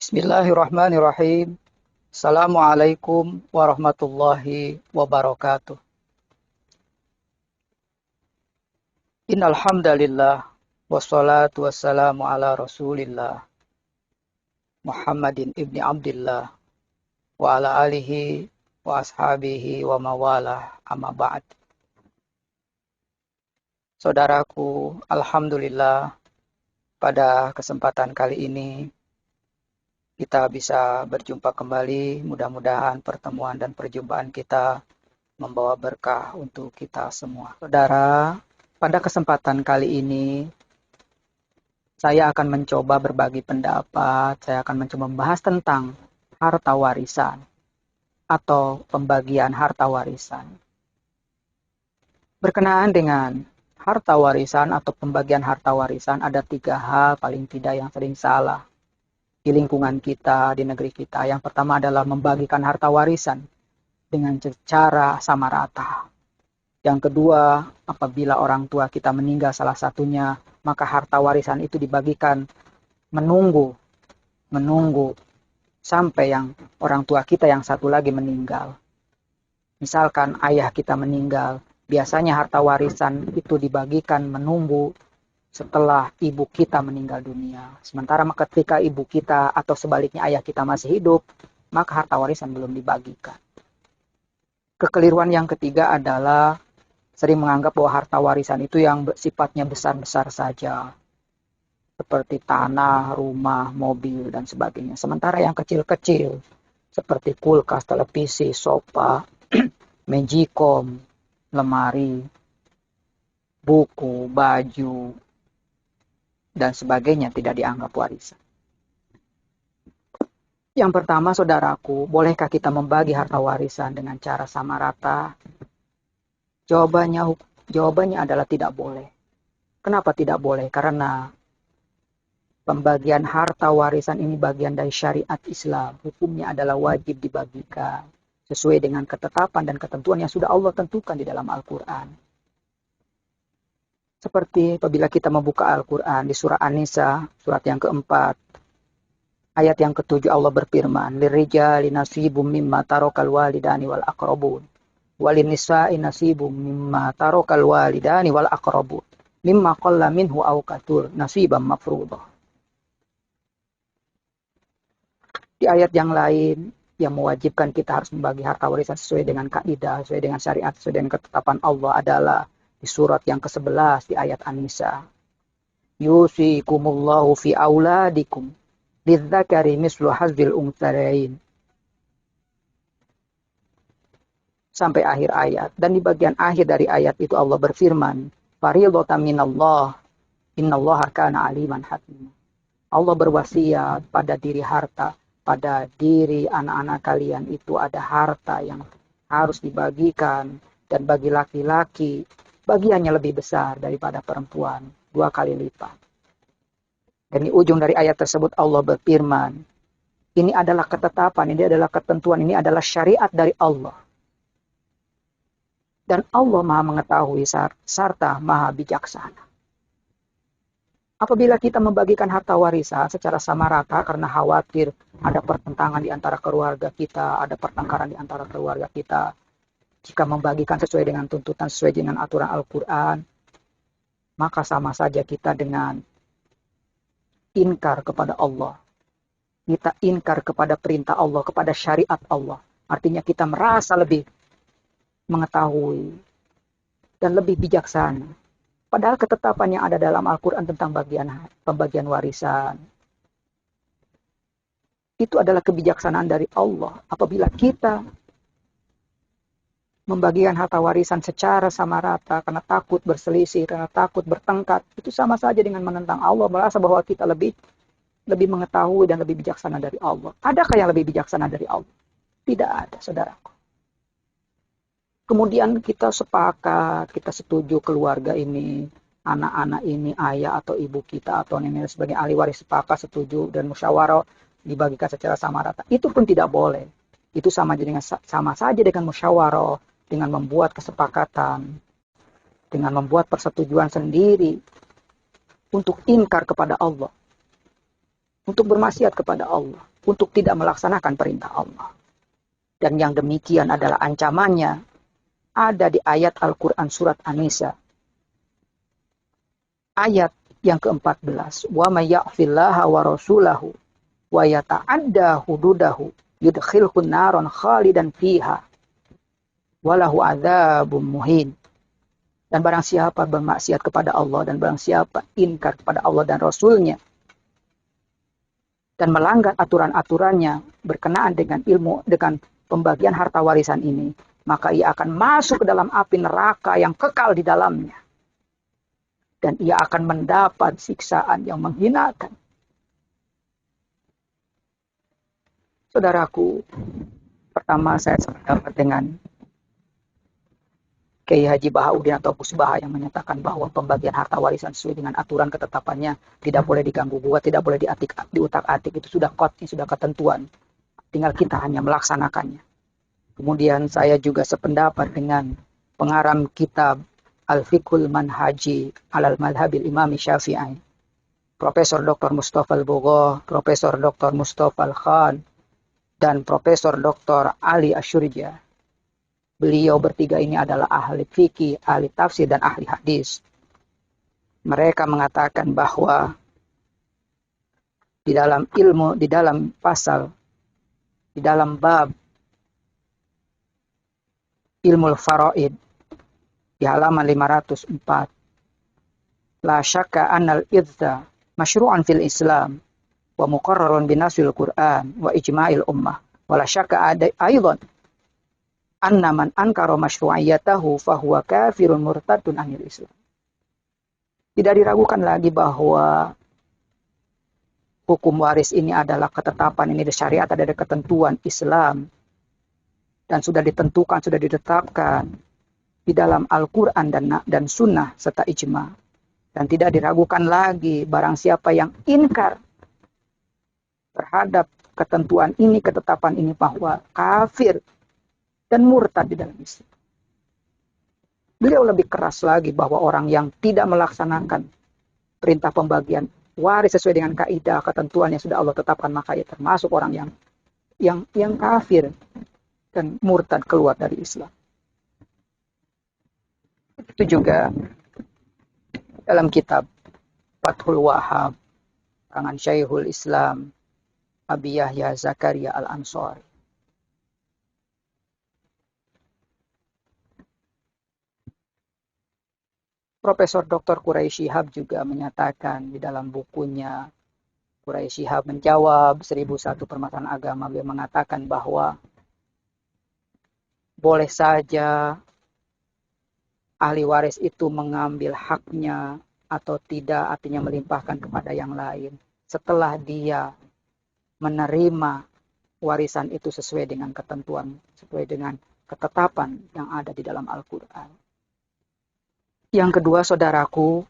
Bismillahirrahmanirrahim. Assalamualaikum warahmatullahi wabarakatuh. Innal hamdalillah wassalatu wassalamu ala Rasulillah Muhammadin ibni Abdillah wa ala alihi wa ashabihi wa mawalah amma ba'd. Saudaraku, alhamdulillah pada kesempatan kali ini kita bisa berjumpa kembali. Mudah-mudahan pertemuan dan perjumpaan kita membawa berkah untuk kita semua. Saudara, pada kesempatan kali ini saya akan mencoba berbagi pendapat. Saya akan mencoba membahas tentang harta warisan atau pembagian harta warisan. Berkenaan dengan harta warisan atau pembagian harta warisan, ada 3 hal paling tidak yang sering salah di lingkungan kita, di negeri kita. Yang pertama adalah membagikan harta warisan dengan secara sama rata. Yang kedua, apabila orang tua kita meninggal salah satunya, maka harta warisan itu dibagikan menunggu sampai yang orang tua kita yang satu lagi meninggal. Misalkan ayah kita meninggal, biasanya harta warisan itu dibagikan menunggu setelah ibu kita meninggal dunia. Sementara ketika ibu kita atau sebaliknya ayah kita masih hidup, maka harta warisan belum dibagikan. Kekeliruan yang ketiga adalah sering menganggap bahwa harta warisan itu yang sifatnya besar-besar saja. Seperti tanah, rumah, mobil, dan sebagainya. Sementara yang kecil-kecil, seperti kulkas, televisi, sofa, magicom, lemari, buku, baju, dan sebagainya tidak dianggap warisan. Yang pertama, saudaraku, bolehkah kita membagi harta warisan dengan cara sama rata? Jawabannya adalah tidak boleh. Kenapa tidak boleh? Karena pembagian harta warisan ini bagian dari syariat Islam. Hukumnya adalah wajib dibagikan sesuai dengan ketetapan dan ketentuan yang sudah Allah tentukan di dalam Al-Quran. Seperti apabila kita membuka Al-Quran di surah An-Nisa, surat yang keempat, ayat yang ketujuh Allah berfirman, "Lirijali nasibum mimma tarokal walidani wal aqrabun, walin nisa'i nasibum mimma tarokal walidani wal aqrabun, mimma qalla minhu aw katur nasibam mafruḍah." Di ayat yang lain yang mewajibkan kita harus membagi harta warisan sesuai dengan kaidah, sesuai dengan syariat, sesuai dengan ketetapan Allah adalah di surat yang ke-11 di ayat An-Nisa. Yusikumullahu fi auladikum lidzakari mislu hazzil unsarain. Sampai akhir ayat. Dan di bagian akhir dari ayat itu Allah berfirman, "Faridatan minallah, innallaha kana aliman hakim." Allah berwasiat pada diri harta, pada diri anak-anak kalian itu ada harta yang harus dibagikan, dan bagi laki-laki bagiannya lebih besar daripada perempuan, 2 kali lipat. Dan di ujung dari ayat tersebut Allah berfirman, ini adalah ketetapan, ini adalah ketentuan, ini adalah syariat dari Allah. Dan Allah maha mengetahui serta maha bijaksana. Apabila kita membagikan harta warisan secara sama rata karena khawatir ada pertentangan di antara keluarga kita, ada pertengkaran di antara keluarga kita, jika membagikan sesuai dengan tuntutan, sesuai dengan aturan Al-Quran, maka sama saja kita dengan inkar kepada Allah. Kita inkar kepada perintah Allah, kepada syariat Allah. Artinya kita merasa lebih mengetahui dan lebih bijaksana. Padahal ketetapan yang ada dalam Al-Quran tentang pembagian warisan, itu adalah kebijaksanaan dari Allah. Apabila kita membagikan harta warisan secara sama rata karena takut berselisih, karena takut bertengkar, itu sama saja dengan menentang Allah, merasa bahwa kita lebih mengetahui dan lebih bijaksana dari Allah. Adakah yang lebih bijaksana dari Allah? Tidak ada, saudaraku. Kemudian kita sepakat, kita setuju keluarga ini, anak-anak ini, ayah atau ibu kita atau nenek sebagai ahli waris sepakat, setuju dan musyawarah dibagikan secara sama rata. Itu pun tidak boleh. Itu sama saja dengan musyawarah, dengan membuat kesepakatan, dengan membuat persetujuan sendiri untuk ingkar kepada Allah, untuk bermaksiat kepada Allah, untuk tidak melaksanakan perintah Allah. Dan yang demikian adalah ancamannya ada di ayat Al-Quran surat An-Nisa. Ayat yang ke-14. Wa may ya'fillaha wa rasulahu wa yata'adda hududahu yudkhilhu naron khalidan fiha walahu adzabun muhin. Dan barang siapa bermaksiat kepada Allah dan barang siapa ingkar kepada Allah dan Rasulnya dan melanggar aturan-aturannya berkenaan dengan pembagian harta warisan ini, maka ia akan masuk ke dalam api neraka yang kekal di dalamnya. Dan ia akan mendapat siksaan yang menghinakan. Saudaraku, pertama saya sependapat dengan Kiai Haji Bahauddin atau Gus Baha yang menyatakan bahwa pembagian harta warisan sesuai dengan aturan ketetapannya tidak boleh diganggu gugat, tidak boleh diutak-atik, itu sudah kodnya, sudah ketentuan. Tinggal kita hanya melaksanakannya. Kemudian saya juga sependapat dengan pengarang kitab Al-Fiqhul Manhaji Alal Madhabil Imam Syafi'i, Profesor Dr. Mustafa Al-Bugha, Profesor Dr. Mustafa Al-Khan, dan Profesor Dr. Ali Asyurja. Beliau bertiga ini adalah ahli fikih, ahli tafsir, dan ahli hadis. Mereka mengatakan bahwa di dalam ilmu, di dalam pasal, di dalam bab ilmu faraid, di halaman 504, la syakka annal idza masyru'an fil Islam wa muqarrarun binasil Qur'an wa ijma'il ummah wa la syakka aidan anna man ankara masyru'iyatahu fahuwa kafirun murtadun anil Islam. Tidak diragukan lagi bahwa hukum waris ini adalah ketetapan, ini ada syariat, ada ketentuan Islam, dan sudah ditentukan, sudah ditetapkan di dalam Al-Quran dan Sunnah serta ijma. Dan tidak diragukan lagi barang siapa yang inkar terhadap ketentuan ini, ketetapan ini, bahwa kafir dan murtad di dalam Islam. Beliau lebih keras lagi bahwa orang yang tidak melaksanakan perintah pembagian waris sesuai dengan kaidah ketentuan yang sudah Allah tetapkan, maka ia termasuk orang yang kafir dan murtad, keluar dari Islam. Itu juga dalam kitab Fathul Wahhab karangan Syekhul Islam Abi Yahya Zakaria Al-Ansari. Profesor Dr. Quraisy Shihab juga menyatakan di dalam bukunya Quraisy Shihab menjawab 1001 permasalahan agama, beliau mengatakan bahwa boleh saja ahli waris itu mengambil haknya atau tidak, artinya melimpahkan kepada yang lain setelah dia menerima warisan itu sesuai dengan ketentuan, sesuai dengan ketetapan yang ada di dalam Al-Quran. Yang kedua, saudaraku,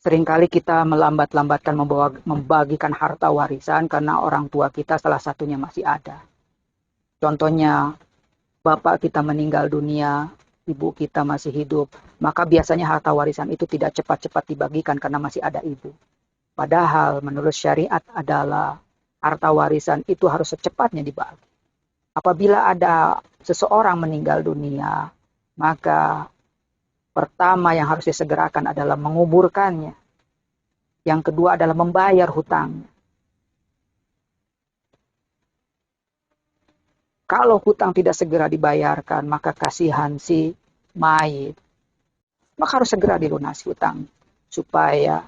seringkali kita melambat-lambatkan membagikan harta warisan karena orang tua kita salah satunya masih ada. Contohnya, bapak kita meninggal dunia, ibu kita masih hidup, maka biasanya harta warisan itu tidak cepat-cepat dibagikan karena masih ada ibu. Padahal menurut syariat adalah harta warisan itu harus secepatnya dibagi. Apabila ada seseorang meninggal dunia, maka pertama yang harus disegerakan adalah menguburkannya. Yang kedua adalah membayar hutangnya. Kalau hutang tidak segera dibayarkan, maka kasihan si mayit. Maka harus segera dilunasi hutang supaya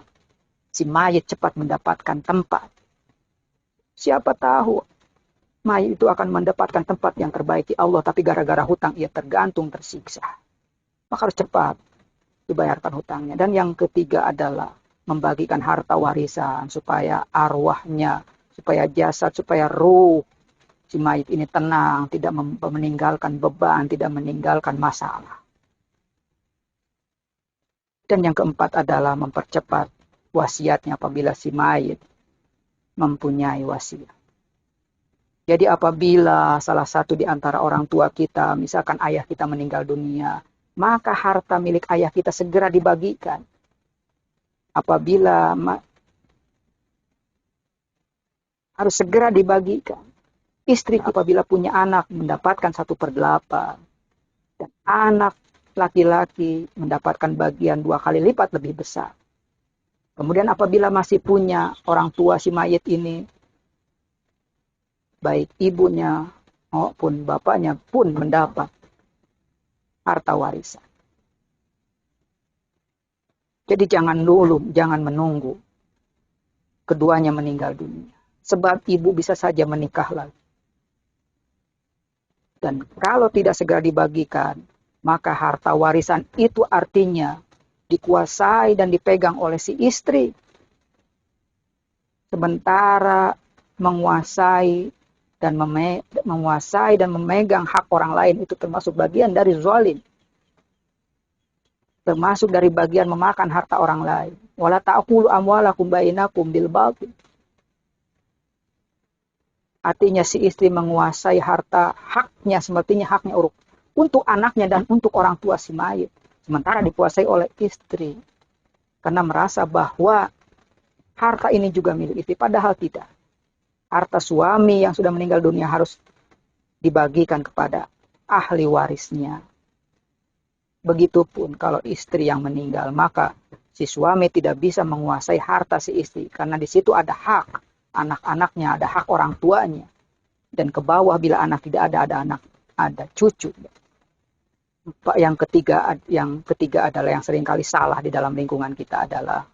si mayit cepat mendapatkan tempat. Siapa tahu mayit itu akan mendapatkan tempat yang terbaik di Allah, tapi gara-gara hutang ia tergantung, tersiksa. Maka harus cepat dibayarkan hutangnya. Dan yang ketiga adalah membagikan harta warisan supaya arwahnya, supaya jasad, supaya ruh si mayit ini tenang, tidak meninggalkan beban, tidak meninggalkan masalah. Dan yang keempat adalah mempercepat wasiatnya apabila si mayit mempunyai wasiat. Jadi apabila salah satu di antara orang tua kita, misalkan ayah kita meninggal dunia, maka harta milik ayah kita segera dibagikan. Apabila Harus segera dibagikan. Istri apabila punya anak mendapatkan 1/8. Dan anak laki-laki mendapatkan bagian 2 kali lipat lebih besar. Kemudian apabila masih punya orang tua si mayit ini, baik ibunya maupun bapaknya pun mendapat harta warisan. Jadi jangan menunggu keduanya meninggal dunia. Sebab ibu bisa saja menikah lagi. Dan kalau tidak segera dibagikan, maka harta warisan itu artinya dikuasai dan dipegang oleh si istri. Sementara menguasai dan memegang hak orang lain itu termasuk bagian dari zalim. Termasuk dari bagian memakan harta orang lain. Wala ta'kulu amwalakum bainakum bil batil. Artinya si istri menguasai harta haknya, semestinya haknya untuk anaknya dan untuk orang tua si mayit. Sementara dikuasai oleh istri. Karena merasa bahwa harta ini juga milik istri. Padahal tidak. Harta suami yang sudah meninggal dunia harus dibagikan kepada ahli warisnya. Begitupun kalau istri yang meninggal, maka si suami tidak bisa menguasai harta si istri. Karena di situ ada hak anak-anaknya, ada hak orang tuanya. Dan ke bawah bila anak tidak ada anak, ada cucu. Yang ketiga adalah yang seringkali salah di dalam lingkungan kita adalah,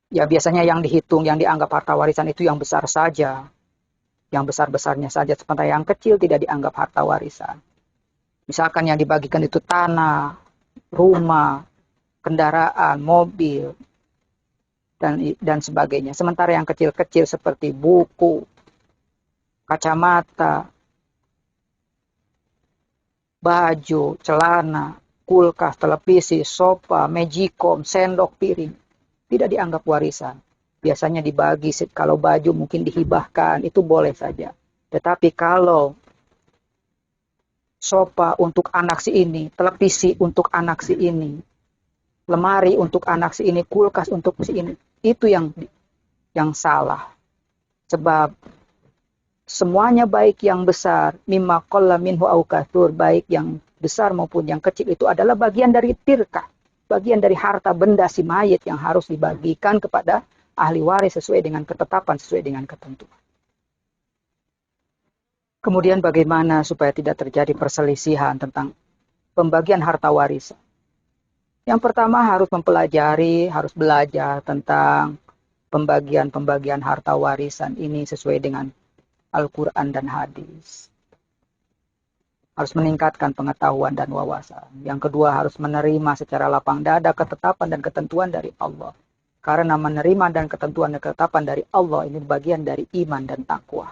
ya biasanya yang dihitung, yang dianggap harta warisan itu yang besar saja. Yang besar-besarnya saja, sementara yang kecil tidak dianggap harta warisan. Misalkan yang dibagikan itu tanah, rumah, kendaraan, mobil, dan sebagainya. Sementara yang kecil-kecil seperti buku, kacamata, baju, celana, kulkas, televisi, sofa, magicom, sendok, piring, tidak dianggap warisan. Biasanya dibagi, kalau baju mungkin dihibahkan, itu boleh saja. Tetapi kalau sofa untuk anak si ini, televisi untuk anak si ini, lemari untuk anak si ini, kulkas untuk si ini, itu yang salah. Sebab semuanya baik yang besar, mimma qalla minhu au katsur, baik yang besar maupun yang kecil itu adalah bagian dari tirkah, bagian dari harta benda si mayit yang harus dibagikan kepada ahli waris sesuai dengan ketetapan, sesuai dengan ketentuan. Kemudian bagaimana supaya tidak terjadi perselisihan tentang pembagian harta warisan? Yang pertama harus belajar tentang pembagian harta warisan ini sesuai dengan Al-Quran dan hadis. Harus meningkatkan pengetahuan dan wawasan. Yang kedua harus menerima secara lapang dada ketetapan dan ketentuan dari Allah. Karena menerima dan ketentuan dan ketetapan dari Allah ini bagian dari iman dan takwa.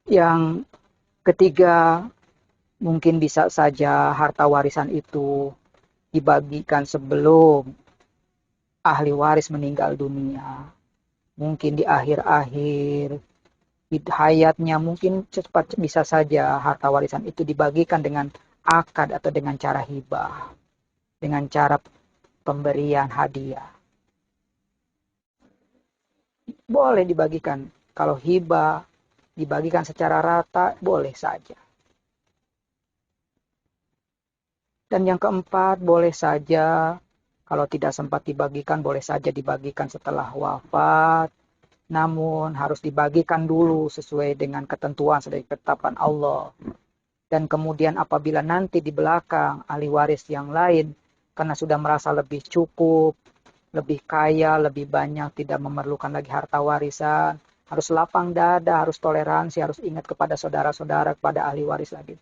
Yang ketiga, mungkin bisa saja harta warisan itu dibagikan sebelum ahli waris meninggal dunia. Mungkin di akhir-akhir hayatnya, mungkin cepat bisa saja harta warisan itu dibagikan dengan akad atau dengan cara hibah. Dengan cara pemberian hadiah. Boleh dibagikan. Kalau hibah dibagikan secara rata, boleh saja. Dan yang keempat, boleh saja kalau tidak sempat dibagikan, boleh saja dibagikan setelah wafat. Namun harus dibagikan dulu sesuai dengan ketentuan, sesuai ketetapan Allah. Dan kemudian apabila nanti di belakang ahli waris yang lain, karena sudah merasa lebih cukup, lebih kaya, lebih banyak, tidak memerlukan lagi harta warisan, harus lapang dada, harus toleransi, harus ingat kepada saudara-saudara, kepada ahli waris lagi.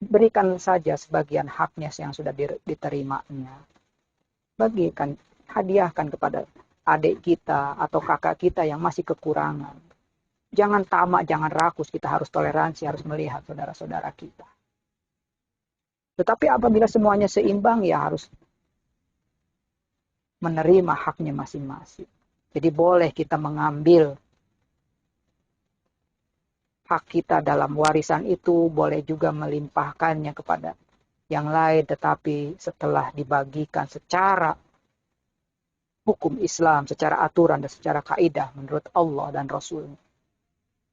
Berikan saja sebagian haknya yang sudah diterimanya. Bagikan, hadiahkan kepada adik kita atau kakak kita yang masih kekurangan. Jangan tamak, jangan rakus, kita harus toleransi, harus melihat saudara-saudara kita. Tetapi apabila semuanya seimbang, ya harus menerima haknya masing-masing. Jadi boleh kita mengambil hak kita dalam warisan itu, boleh juga melimpahkannya kepada yang lain, tetapi setelah dibagikan secara hukum Islam secara aturan dan secara kaidah menurut Allah dan Rasul.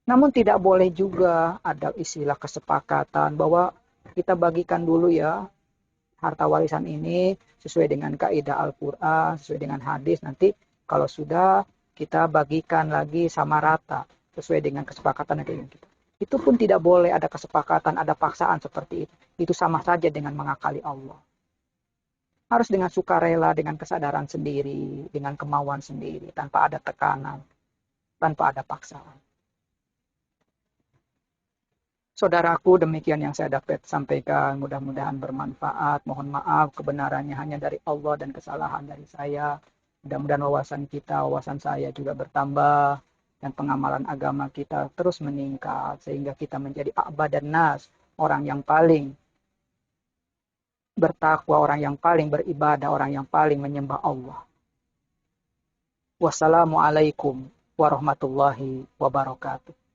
Namun tidak boleh juga ada istilah kesepakatan bahwa kita bagikan dulu ya harta warisan ini sesuai dengan kaidah Al-Quran, sesuai dengan hadis. Nanti kalau sudah kita bagikan lagi sama rata sesuai dengan kesepakatan yang kita. Itu pun tidak boleh ada kesepakatan, ada paksaan seperti itu. Itu sama saja dengan mengakali Allah. Harus dengan sukarela, dengan kesadaran sendiri, dengan kemauan sendiri, tanpa ada tekanan, tanpa ada paksaan. Saudaraku, demikian yang saya dapat sampaikan. Mudah-mudahan bermanfaat. Mohon maaf, kebenarannya hanya dari Allah dan kesalahan dari saya. Mudah-mudahan wawasan kita, wawasan saya juga bertambah. Dan pengamalan agama kita terus meningkat. Sehingga kita menjadi a'badan nas. Orang yang paling bertakwa, orang yang paling beribadah, orang yang paling menyembah Allah. Wassalamualaikum warahmatullahi wabarakatuh.